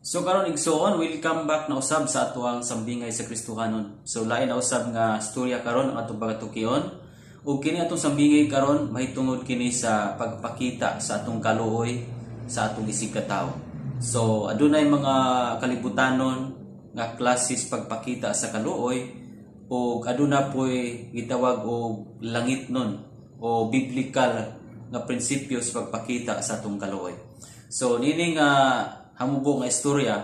So karon igsoon, welcome back na usab sa atuang sambingay sa Kristohanon. So lain na usab nga storya karon ang atong pagatukion. Ug kini atong sambingay karon mahitungod kini sa pagpakita sa atong kaluoy sa atong isig ka tawo. So adunay mga kalibutanon nga klases pagpakita sa kaluoy ug aduna poy gitawag og langitnon o biblical nga prinsipyo sa pagpakita sa atong kaluoy. So nini nga hamubo nga istorya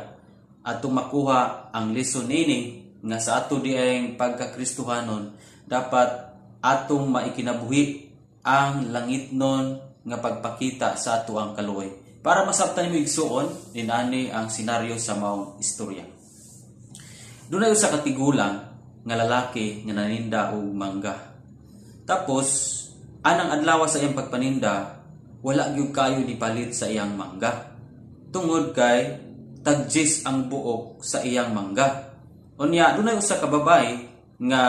atong makuha ang lesson nini nga sa ato diayng pagkakristohanon dapat atong maikinabuhi ang langitnon nga pagpakita sa ato ang kaluoy. Para masabtan nimo igsuon dinani ang senaryo sa maong istorya. Dunay usa ka tigulang nga lalaki nga naninda og mangga. Tapos anang adlaw sa iyang pagpaninda wala gyud kayo ni palit sa iyang mangga. Tungod kay tagjis ang buok sa iyang mangga. Unya dunay usa ka babay nga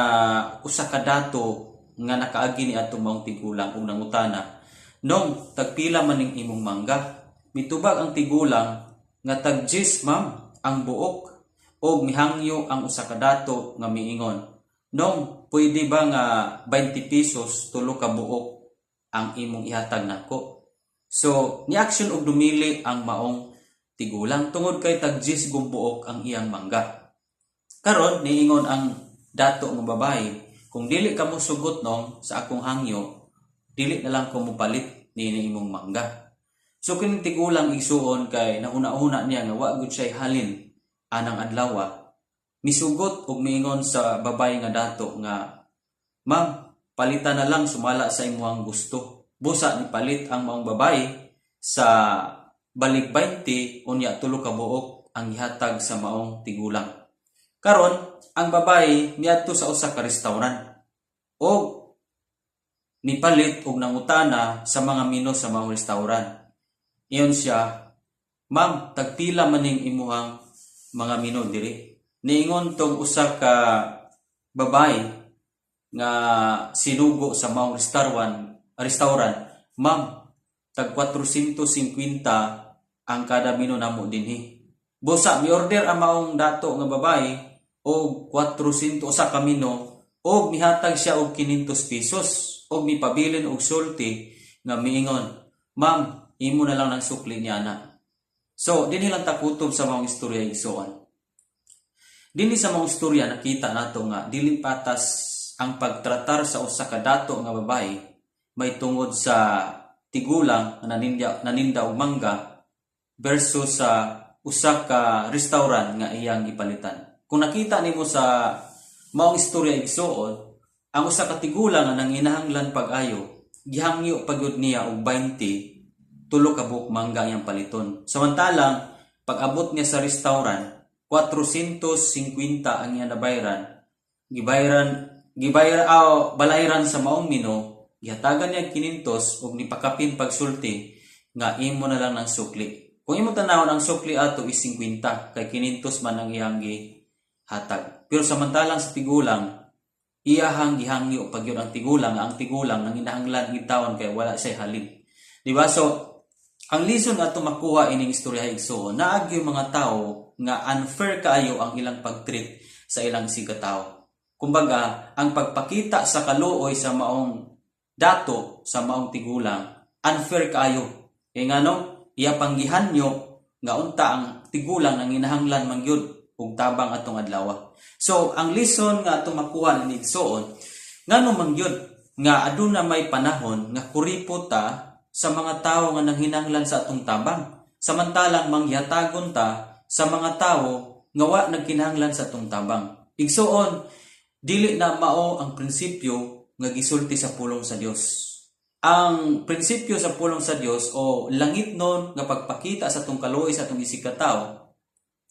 usa ka dato nga nakaagi ni atong maong tigulang ug nangutana, "Nong tagpila man ning imong mangga?" Mitubag ang tigulang nga tagjis ma'am ang buok ug mihangyo ang usa ka dato nga miingon, "Nong pwede ba nga 20 pesos tulo ka buok ang imong ihatag nako?" So ni action og dumili ang maong tigulang tungod kay tagjis gumbuok ang iyang mangga. Karon niingon ang dato nga babae, "Kung dili ka mo sugot nong sa akong hangyo, dili na lang ko mopalit niini imong mangga." So kining tigulang igsuon kay nauna-una niya nga wa gud siya halin anang adlaw. Misugot og miingon sa babae nga dato nga, "Ma'am, palitan na lang sumala sa imong gusto." Busa ni palit ang maong babae sa balik 20 unya tulo ka buok ang gihatag sa maong tigulang. Karon ang babae niadto sa usa ka restaurant og nipalit og nangutana sa mga menu sa maong restaurant. Iyon siya, "Ma'am, tagpila man ning imuhang mga menu diri?" Niingon tong usa ka babae nga sinugo sa maong restaurant, "Ma'am, tag 450 ang kada menu namo dinhi." Busa mi-order ang maong dato nga babae og 400 usa ka menu og mihatag siya og 500 pesos og mipabilin og sulti nga miingon, "Ma'am, imo na lang ng sukli niya na." So dinhi lang takutob sa maong istorya igsoon. Dinhi sa maong istorya nakita nato nga dili patas ang pagtratar sa usa ka dato nga babae may tungod sa tigulang na naninda og mangga versus sa usa ka restaurant nga iyang gipalitan. Kung nakita nimo sa maong istorya igsuon, ang usa ka tigulang nga nanginahanglan pag-ayo, gihangyo pagyud niya og 20 tulo ka buok mangga iyang paliton. Samantalang pag-abot niya sa restaurant, 450 ang iyang nabayran. Balayran sa maong menu, gihatagan niya 500 ug nipakapin pagsulti nga imo na lang ng sukli. Kung imo tanawon ang sukli ato is 50 kay 500 man ang iyang gihatag. Pero samantalang sa tigulang iyahang gihangyo pag yun ang tigulang nanginahanglan gitawon kay wala siya halin. Diba? So ang lesson ato makuha ining istorya igsoon, naagyo mga tao nga unfair kaayo ang ilang pagtreat sa ilang sigataw. Kumbaga, ang pagpakita sa kaluoy sa maong dato sa maong tigulang, unfair kaayo. Kaya nga no, iya panggihanyo nga unta ang tigulang nang inahanglan man gyud ug tabang atong adlaw. So, ang lesson nga atong makuha ni igsoon, ngano man gyud nga aduna may panahon nga kuripot ta sa mga tao nga nanghinahanglan sa atong tabang. Samantalang mangyatagon ta sa mga tao nga wa nagkinahanglan sa atong tabang. Igsoon, dili na mao ang prinsipyo nga gisulti sa pulong sa Dios. Ang prinsipyo sa pulong sa Dios o langitnon nga pagpakita sa atong kaluoy sa atong isig ka tawo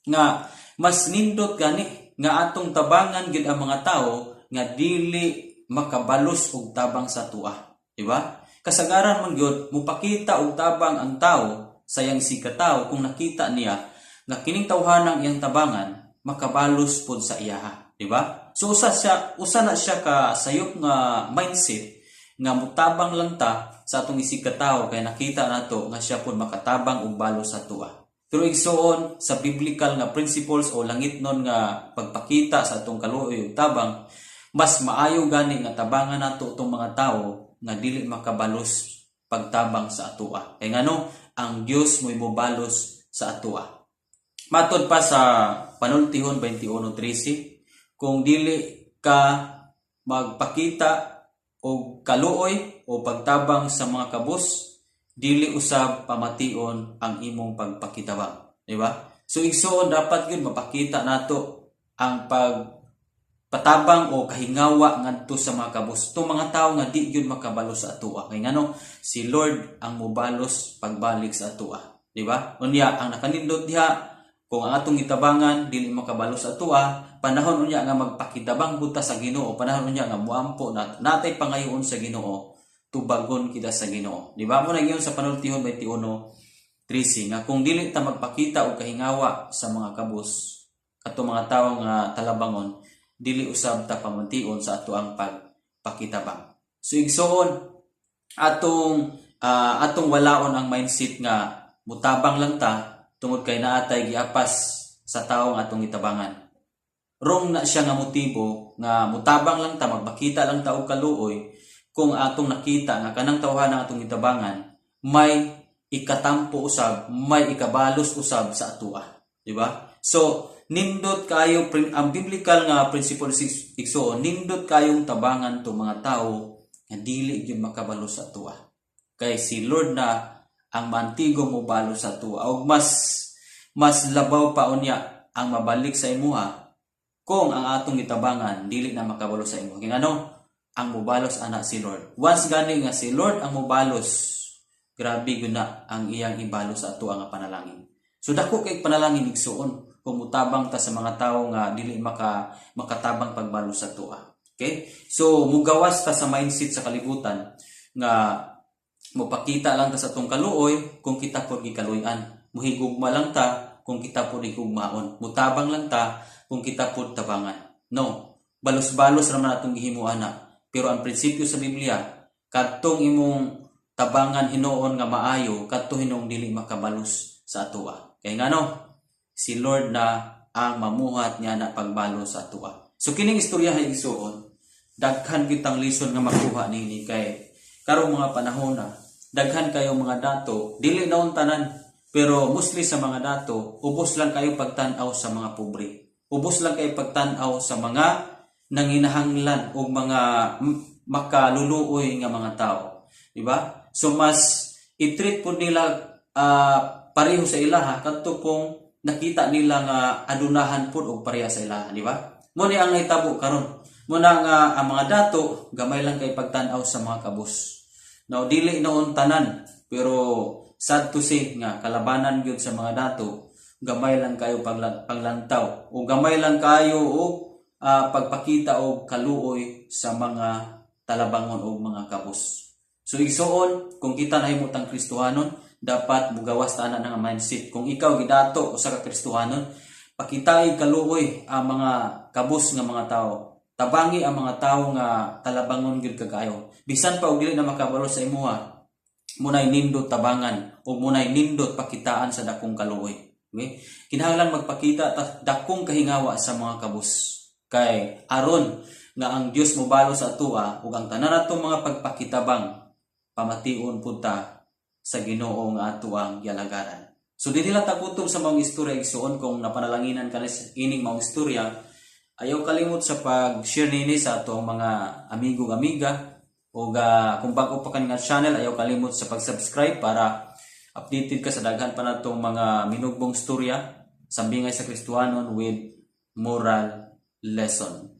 nga mas nindot gani nga atong tabangan gid ang mga tao nga dili makabalos og tabang sa tua, di ba? Kasagaran man gyud mupakita og tabang ang tawo sa iyang isig ka tawo kung nakita niya nga kining tawhanang iyang tabangan makabalos pod sa iyaha, di ba? So usa na siya ka sayop nga mindset nga mutabang lang ta sa atong isig ka tawo kay nakita nato nga siya pod makatabang og balos sa tua. Pero igsuon sa biblical nga principles o langitnon nga pagpakita sa atong kaluoy ug tabang, mas maayo gani nga tabangan nato itong mga tawo nga dili makabalos pagtabang sa atoa. Kay ngano ang Dios mo'y mobalos sa atoa. Matod pa sa Panultihon 21:13, kung dili ka magpakita og kaluoy o pagtabang sa mga kabus, dili usab pamation ang imong pagpakitabang, di ba? So igsoon dapat gyud mapakita nato ang pagpatabang o kahingawa ngadto sa mga kabus. Itong mga tawo nga di gyud makabalo sa atoa. Kay ngano si Lord ang mobalos pagbalik sa atoa, di ba? Unya ang nakanindot diha, kung ang atong gitabangan dili makabalo sa atoa, panahon unya nga magpakitabang buta sa Ginoo, panahon unya nga muampo natay pangayoon sa Ginoo, tubagon kita sa Ginoo. Di ba? Mo na giyon sa Panultihon 21:13 nga kung dili ta magpakita og kahingawa sa mga kabus, kato mga tawo nga talabangon, dili usab ta pamantion sa ato ang pagpakitabang. So igsoon atong walaon ang mindset nga mutabang lang ta tungod kay naatay giapas sa tawo nga atong gitabangan. Wrong na siya nga motibo nga mutabang lang ta, magpakita lang ta og kaluoy, kung atong nakita nga kanang tawhan atong gitabangan may ikatampo usab, may ikabalos usab sa atoa, di ba? So nindot kayo ang biblical nga principle igsoon, nindot kayong tabangan to mga tawo nga dili gyud makabalos sa atoa. Kay si Lord na ang mantigo mo balos sa atoa, ug mas labaw pa unya ang mabalik sa imuha kung ang atong gitabangan dili na makabalo sa imo. Kay ano ang mobalos ana si Lord. Once gani nga si Lord ang mobalos, grabe gyud na ang iyang ibalos sa ato nga panalangin. So dako kay panalangin igsuon kung mutabang ta sa mga tawo nga dili makatabang pagbalos sa ato. Okay? So mugawas ta sa mindset sa kalibutan nga mopakita lang ta sa atong kaluoy kung kita pod gikaluy-an. Muhigugma lang ta kung kita pod higugmaon. Mutabang lang ta kung kita pod tabangan. No, balos-balos ra man atong gihimuan na. Pero ang prinsipyo sa Biblia, kadtong imong tabangan hinuon nga maayo, kadto hinung dili makabalos sa atoa. Kay ngano si Lord na ang mamuhat niya na pagbalos sa atoa. So kining istorya hay igsuon, daghan kitang lesson nga makuha nini kay karong mga panahon na daghan kayo mga dato, dili naon tanan, pero mostly sa mga dato, ubos lang kayo pagtan-aw sa mga pobre. Ubos lang kayo pagtan-aw sa mga nanginahanglan o mga makaluluoy nga mga tao, di ba? So mas i-treat po nila pareho sa ilaha kadto kung nakita nila nga adunahan pud og pareha sa ilaha, di ba? Mo ni ang nahitabo karon. Mo na nga ang mga dato gamay lang kay pagtan-aw sa mga kabus. Now dili noon tanan, pero sad to say nga kalabanan gyud sa mga dato, gamay lang kayo paglantaw o gamay lang kayo og pagpakita og kaluoy sa mga talabangon o mga kabus. So igsuon kung kita nahimutang Kristohanon, dapat mugawas ta na nga mindset. Kung ikaw gidato usa ka Kristohanon, pakitay kaluoy ang mga kabus nga mga tao. Tabangi ang mga tao nga talabangon gyud kagayo. Bisan pa og dili na makabalo sa imuha, munay nindot tabangan o munay nindot pakitaan sa dakong kaluoy. Okay? Kinahanglan magpakita dakong kahingawa sa mga kabus. Kay aron nga ang Dios mobalo sa atoa ug ang tanan natong mga pagpakitabang pamation punta sa Ginoo nga ato ang yalagaran. So dili lang ta kutob sa mga istorya igsuon, kung napanalanginan ka sa ining mga istorya, ayaw kalimot sa pag-share nini sa atong mga amigo-amiga o kung bago pa kaning channel, ayaw kalimot sa pag-subscribe para updated ka sa daghan pa natong mga minugbong istorya sambingay sa Kristohanon with moral lesson.